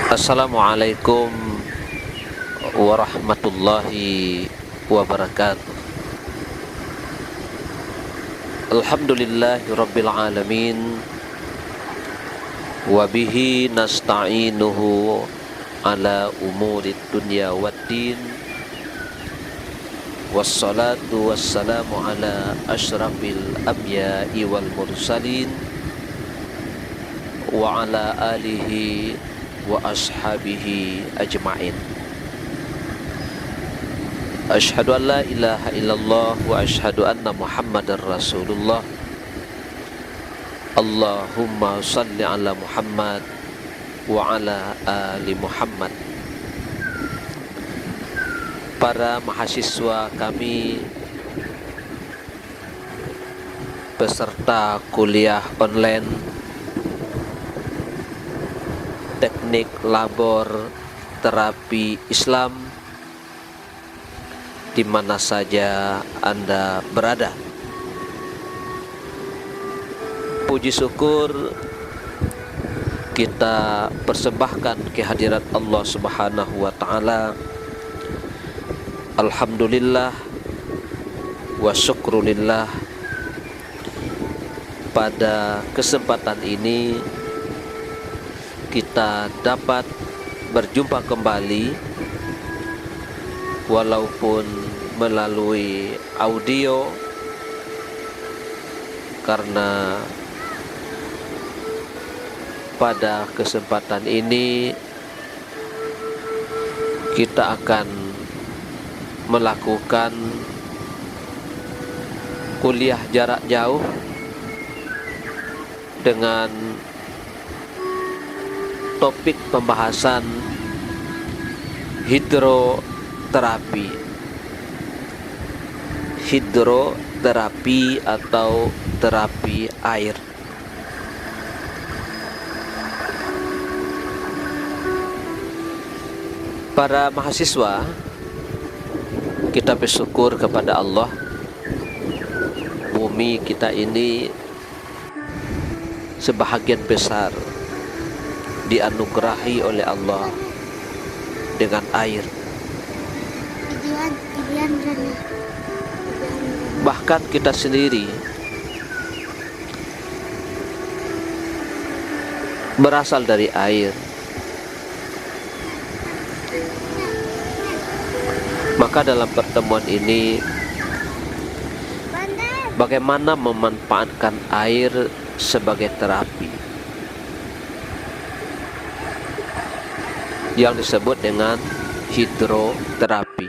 Assalamualaikum warahmatullahi wabarakatuh. Alhamdulillahi rabbil alamin. Wabihi nasta'inuhu ala umurid dunya waddin. Wassalatu wassalamu ala ashrafil anbiya'i wal mursalin wa ala alihi wa ashabihi ajma'in. Asyhadu an la ilaha illallah wa asyhadu anna Muhammadar Rasulullah. Allahumma salli ala Muhammad wa ala ali Muhammad. Para mahasiswa kami peserta kuliah online teknik labor terapi Islam di mana saja Anda berada. Puji syukur kita persembahkan kehadirat Allah Subhanahu wa taala. Alhamdulillah wa syukrulillah. Pada kesempatan ini kita dapat berjumpa kembali walaupun melalui audio, karena pada kesempatan ini kita akan melakukan kuliah jarak jauh dengan topik pembahasan hidroterapi. Hidroterapi atau terapi air. Para mahasiswa, kita bersyukur kepada Allah. Bumi kita ini sebahagian besar dianugerahi oleh Allah dengan air. Bahkan kita sendiri berasal dari air. Maka dalam pertemuan ini, bagaimana memanfaatkan air sebagai terapi yang disebut dengan hidroterapi.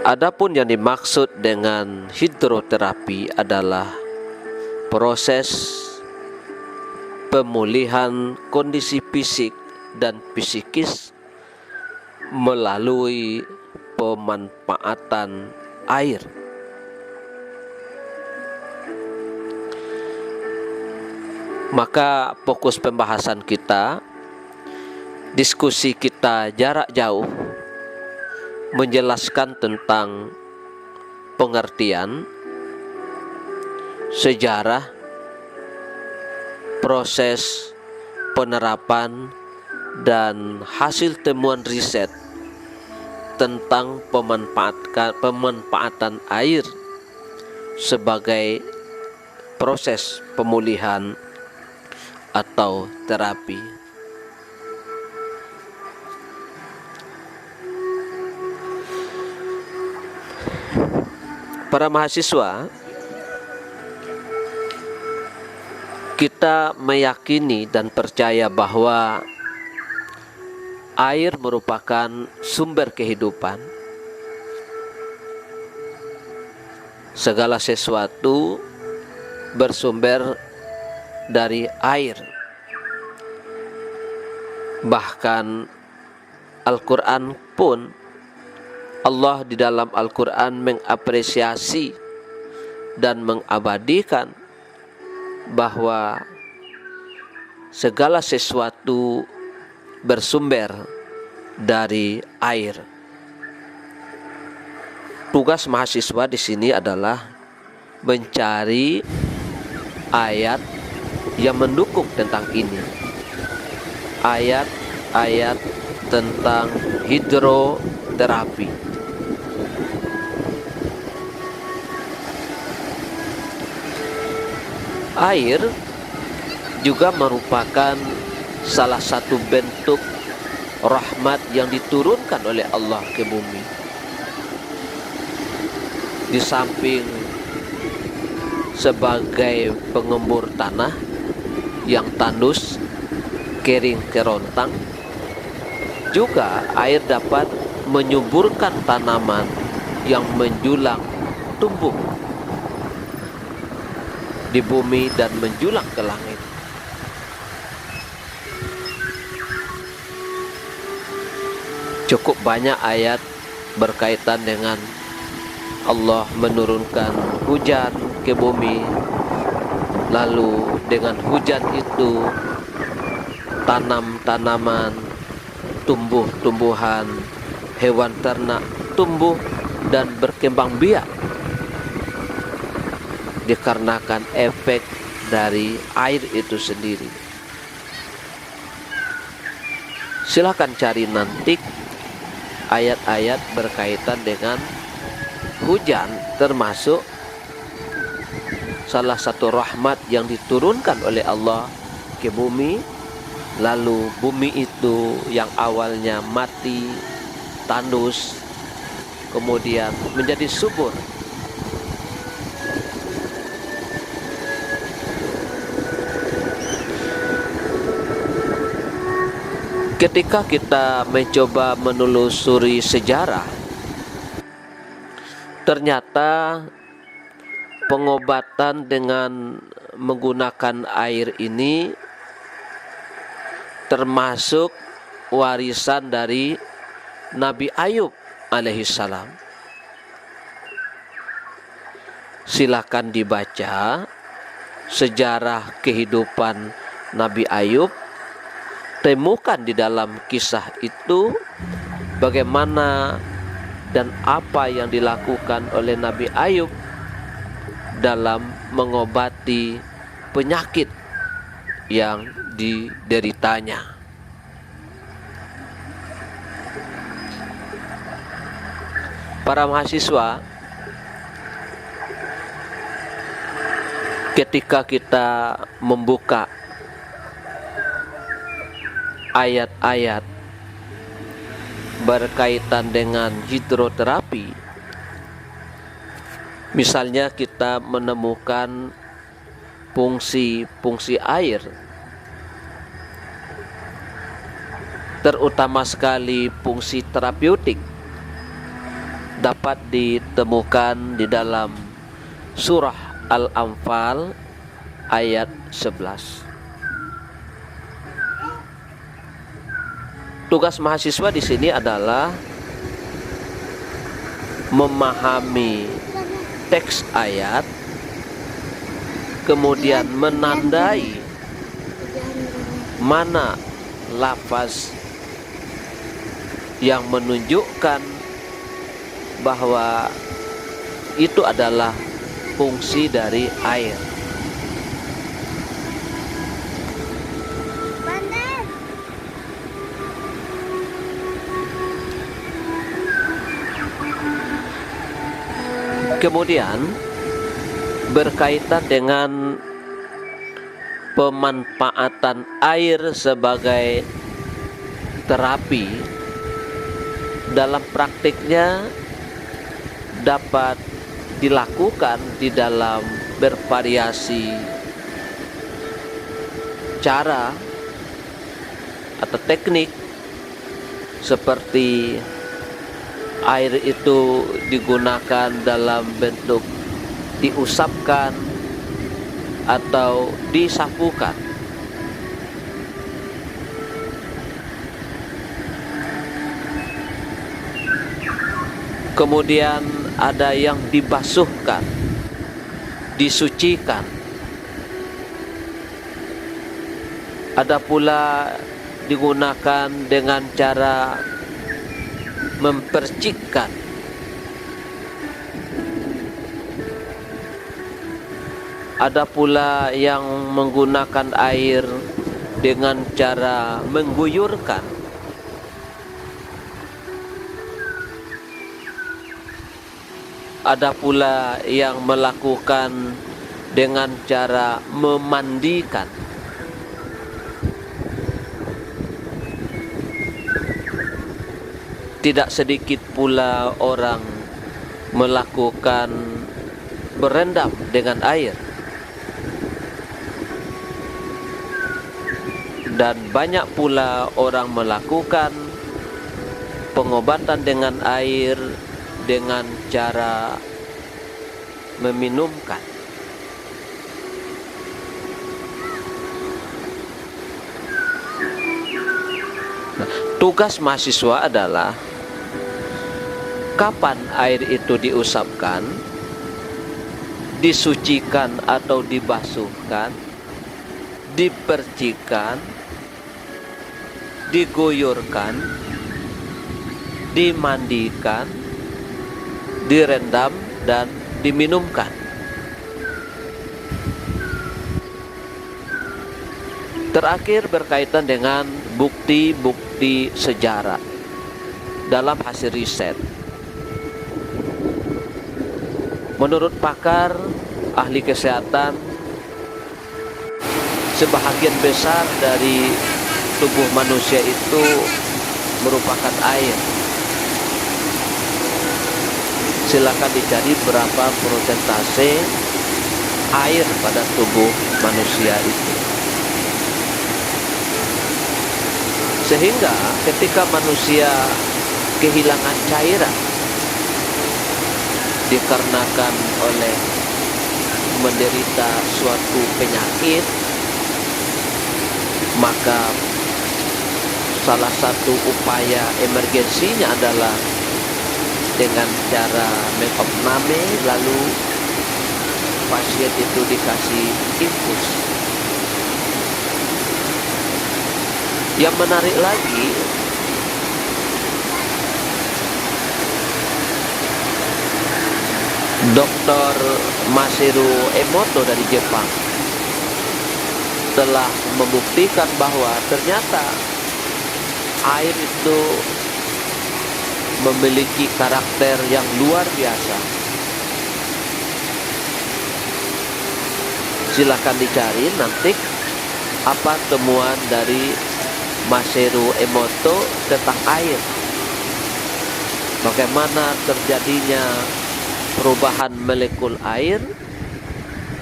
Adapun yang dimaksud dengan hidroterapi adalah proses pemulihan kondisi fisik dan psikis melalui pemanfaatan air. Maka fokus pembahasan kita, diskusi kita jarak jauh, menjelaskan tentang pengertian, sejarah, proses penerapan, dan hasil temuan riset tentang pemanfaatan air sebagai proses pemulihan atau terapi. Para mahasiswa, kita meyakini dan percaya bahwa air merupakan sumber kehidupan. Segala sesuatu bersumber dari air. Bahkan Al-Quran pun, Allah di dalam Al-Quran mengapresiasi dan mengabadikan bahwa segala sesuatu bersumber dari air. Tugas mahasiswa di sini adalah mencari ayat yang mendukung tentang ini. ayat-ayat tentang hidroterapi. Air juga merupakan salah satu bentuk rahmat yang diturunkan oleh Allah ke bumi. Di samping sebagai pengembur tanah yang tandus, kering kerontang, juga air dapat menyuburkan tanaman yang menjulang tumbuh di bumi dan menjulang ke langit. Cukup banyak ayat berkaitan dengan Allah menurunkan hujan ke bumi, lalu dengan hujan itu tanam-tanaman, tumbuh-tumbuhan, hewan ternak tumbuh dan berkembang biak dikarenakan efek dari air itu sendiri. Silakan cari nanti ayat-ayat berkaitan dengan hujan, termasuk salah satu rahmat yang diturunkan oleh Allah ke bumi. Lalu bumi itu yang awalnya mati, tandus, kemudian menjadi subur. Ketika kita mencoba menelusuri sejarah, ternyata pengobatan dengan menggunakan air ini termasuk warisan dari Nabi Ayub alaihissalam. Silakan dibaca sejarah kehidupan Nabi Ayub. Temukan di dalam kisah itu bagaimana dan apa yang dilakukan oleh Nabi Ayub dalam mengobati penyakit yang dideritanya. Para mahasiswa, ketika kita membuka ayat-ayat berkaitan dengan hidroterapi, misalnya kita menemukan fungsi-fungsi air, terutama sekali fungsi terapeutik, dapat ditemukan di dalam surah Al-Anfal ayat 11. Tugas mahasiswa di sini adalah memahami teks ayat, kemudian menandai mana lafaz yang menunjukkan bahwa itu adalah fungsi dari air. Kemudian berkaitan dengan pemanfaatan air sebagai terapi, dalam praktiknya dapat dilakukan di dalam bervariasi cara atau teknik, seperti air itu digunakan dalam bentuk diusapkan atau disapukan. Kemudian ada yang dibasuhkan, disucikan. Ada pula digunakan dengan cara mempercikkan. Ada pula yang menggunakan air dengan cara mengguyurkan. Ada pula yang melakukan dengan cara memandikan. Tidak sedikit pula orang melakukan berendam dengan air. Dan banyak pula orang melakukan pengobatan dengan air dengan cara meminumkan. Nah, tugas mahasiswa adalah kapan air itu diusapkan, disucikan atau dibasuhkan, dipercikan, diguyurkan, dimandikan, direndam, dan diminumkan. Terakhir berkaitan dengan bukti-bukti sejarah dalam hasil riset. Menurut pakar ahli kesehatan, sebahagian besar dari tubuh manusia itu merupakan air. Silakan dicari berapa persentase air pada tubuh manusia itu. Sehingga ketika manusia kehilangan cairan dikarenakan oleh menderita suatu penyakit, maka salah satu upaya emergensinya adalah dengan cara mengopname, lalu pasien itu dikasih infus. Yang menarik lagi, Dr. Masaru Emoto dari Jepang telah membuktikan bahwa ternyata air itu memiliki karakter yang luar biasa. Silakan dicari nanti apa temuan dari Masaru Emoto tentang air. Bagaimana terjadinya perubahan molekul air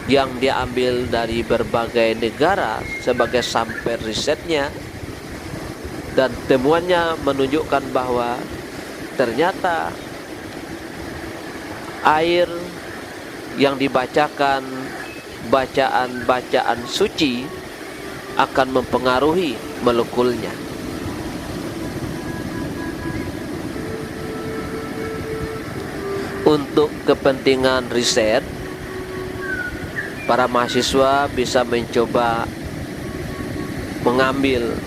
yang diambil dari berbagai negara sebagai sampel risetnya, dan temuannya menunjukkan bahwa ternyata air yang dibacakan bacaan-bacaan suci akan mempengaruhi molekulnya. Untuk kepentingan riset, para mahasiswa bisa mencoba mengambil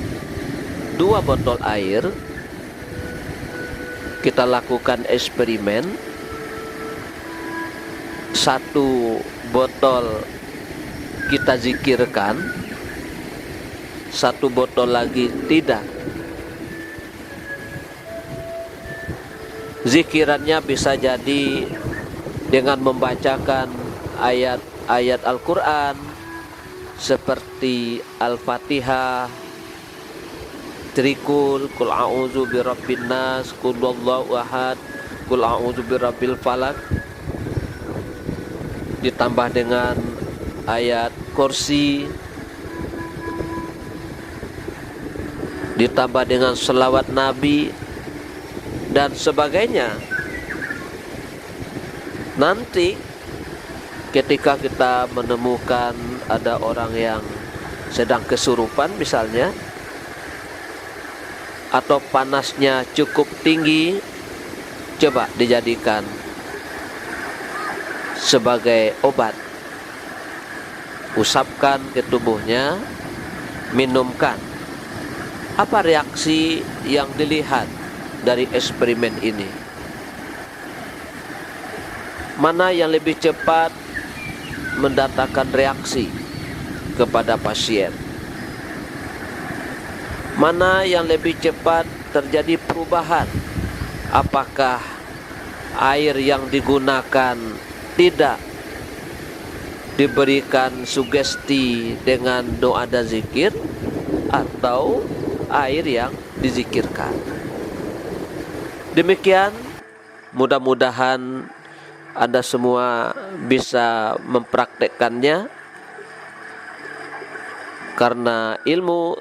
2 botol air. Kita lakukan eksperimen. 1 botol kita zikirkan, 1 botol lagi tidak. Zikirannya bisa jadi dengan membacakan ayat-ayat Al-Quran seperti Al-Fatihah, Trikul, Qul a'udzu birabbin nas, Qul huwallahu ahad, Qul a'udzu birabbil falaq, ditambah dengan ayat kursi, ditambah dengan selawat Nabi dan sebagainya. Nanti ketika kita menemukan ada orang yang sedang kesurupan misalnya, atau panasnya cukup tinggi, coba dijadikan sebagai obat. Usapkan ke tubuhnya, minumkan. Apa reaksi yang dilihat dari eksperimen ini? Mana yang lebih cepat mendatangkan reaksi kepada pasien? Mana yang lebih cepat terjadi perubahan? Apakah air yang digunakan tidak diberikan sugesti dengan doa dan zikir, atau air yang dizikirkan? Demikian, mudah-mudahan Anda semua bisa mempraktekkannya, karena ilmu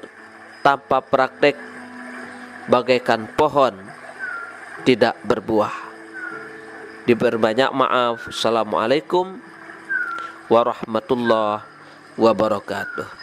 tanpa praktek bagaikan pohon tidak berbuah. Diperbanyak maaf. Assalamualaikum warahmatullahi wabarakatuh.